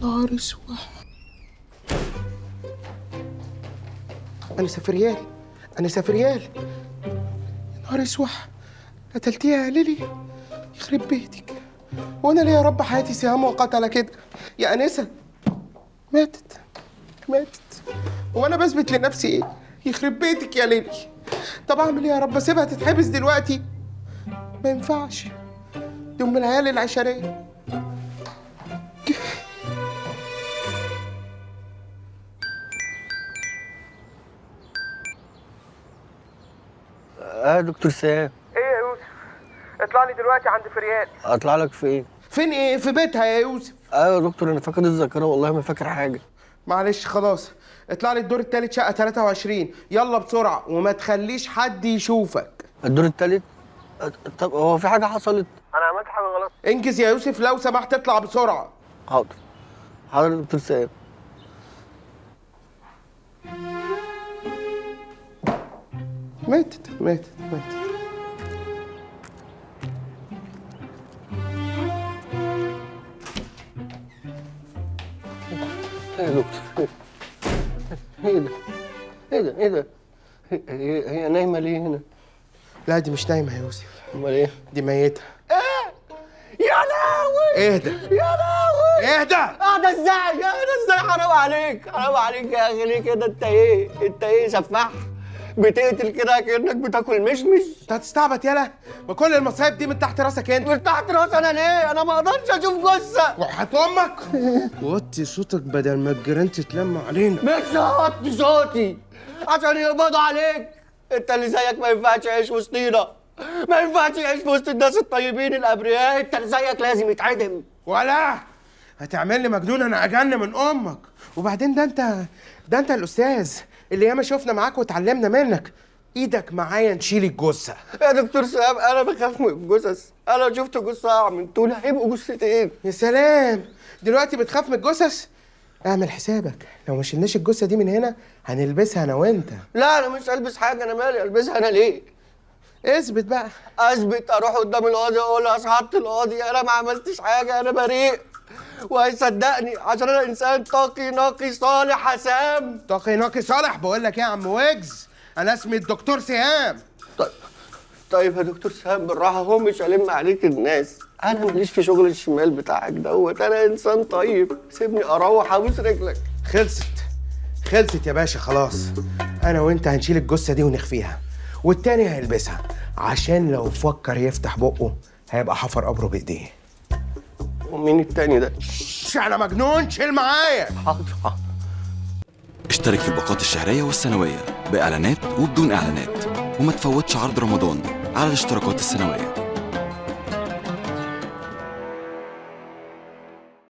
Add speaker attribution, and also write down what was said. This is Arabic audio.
Speaker 1: نهار اسود. انا سفريال، انا سفريال. نهار اسود، قتلتيها يا ليلي. يخرب بيتك. وانا ليه يا رب حياتي سهام وقتله كده؟ يا انسه ماتت، ماتت. وانا بثبت لنفسي ايه؟ يخرب بيتك يا ليلي. طب اعمل ايه يا رب؟ اسيبها تتحبس دلوقتي؟ ما ينفعش، دي ام العيال العشريه.
Speaker 2: دكتور سام.
Speaker 1: ايه يا يوسف؟ اطلع لي دلوقتي عند فريال.
Speaker 2: اطلع لك فين؟
Speaker 1: فين ايه؟ في بيتها يا يوسف.
Speaker 2: ايوه يا دكتور، انا فاقد الذاكره والله ما فاكر حاجه.
Speaker 1: معلش خلاص، اطلع لي الدور التالت شقه 23. يلا بسرعه وما تخليش حد يشوفك.
Speaker 2: الدور التالت؟ طب هو في حاجه حصلت؟ انا عملت حاجه غلط؟
Speaker 1: انجز يا يوسف لو سمحت، اطلع بسرعه.
Speaker 2: حاضر، حاضر يا دكتور سام.
Speaker 1: ماتت ماتت ماتت.
Speaker 2: ايه يا دكتور؟ ايه ده؟ ايه ده؟ ايه ده؟ هي نايمه ليه هنا؟
Speaker 1: لا دي مش نايمه يا يوسف،
Speaker 2: امال ايه؟
Speaker 1: دي ميته.
Speaker 2: يا لهوي!
Speaker 1: اهدى
Speaker 2: يا لهوي!
Speaker 1: اهدى.
Speaker 2: اهدى ازاي؟ اهدى ازاي؟ حرام عليك، حرام عليك يا اخي. ليه كده؟ انت ايه؟ انت ايه سفاح؟ بتقتل كده كأنك بتاكل مشمش؟
Speaker 1: انت هتستعبط يالا؟ ما كل المصايب دي من تحت راسك انت.
Speaker 2: من تحت راسي انا ليه؟ انا ما اقدرش اشوف جثه.
Speaker 1: وحياة امك وطي صوتك بدل ما الجيران تتلم علينا.
Speaker 2: مش هوطي صوتي عشان يقبضوا عليك. انت اللي زيك ما ينفعش يعيش وسطينا، ما ينفعش يعيش في وسط الناس الطيبين الابرياء. انت اللي زيك لازم يتعدم.
Speaker 1: ولا هتعمل لي مجنون؟ انا اجن من امك. وبعدين ده انت الاستاذ اللي ياما شفنا معاك واتعلمنا منك. ايدك معايا نشيل الجثه.
Speaker 2: يا دكتور سام، انا بخاف من الجثث. انا لو شفت جثه اقع من طولي. هيبقوا جثتين.
Speaker 1: يا سلام، دلوقتي بتخاف من الجثث؟ اعمل حسابك لو ما شلناش الجثه دي من هنا هنلبسها انا وانت.
Speaker 2: لا انا مش هلبس حاجه. انا مالي البسها انا ليه؟
Speaker 1: اثبت بقى.
Speaker 2: اثبت؟ اروح قدام القاضي اقول له يا سعاده القاضي انا ما عملتش حاجه، انا بريء، وهيصدقني عشان انا انسان تقي نقي صالح حسام.
Speaker 1: تقي نقي صالح؟ بقول لك ايه يا عم ويجز، انا اسمي الدكتور سهام.
Speaker 2: طيب يا دكتور سهام بالراحه، هو مش هلم عليك الناس. انا ماليش في شغل الشمال بتاعك دوت. انا انسان طيب، سيبني اروح ابوس رجلك.
Speaker 1: خلصت يا باشا خلاص. انا وانت هنشيل الجثه دي ونخفيها، والتاني هيلبسها عشان لو فكر يفتح بقه هيبقى حفر قبره بايديه.
Speaker 2: ومين التاني ده؟
Speaker 1: انا مجنون، شيل معايا.
Speaker 2: حاضر حاضر.
Speaker 3: اشترك في الباقات الشهرية والسنوية بإعلانات وبدون إعلانات، وما تفوتش عرض رمضان على الاشتراكات السنوية.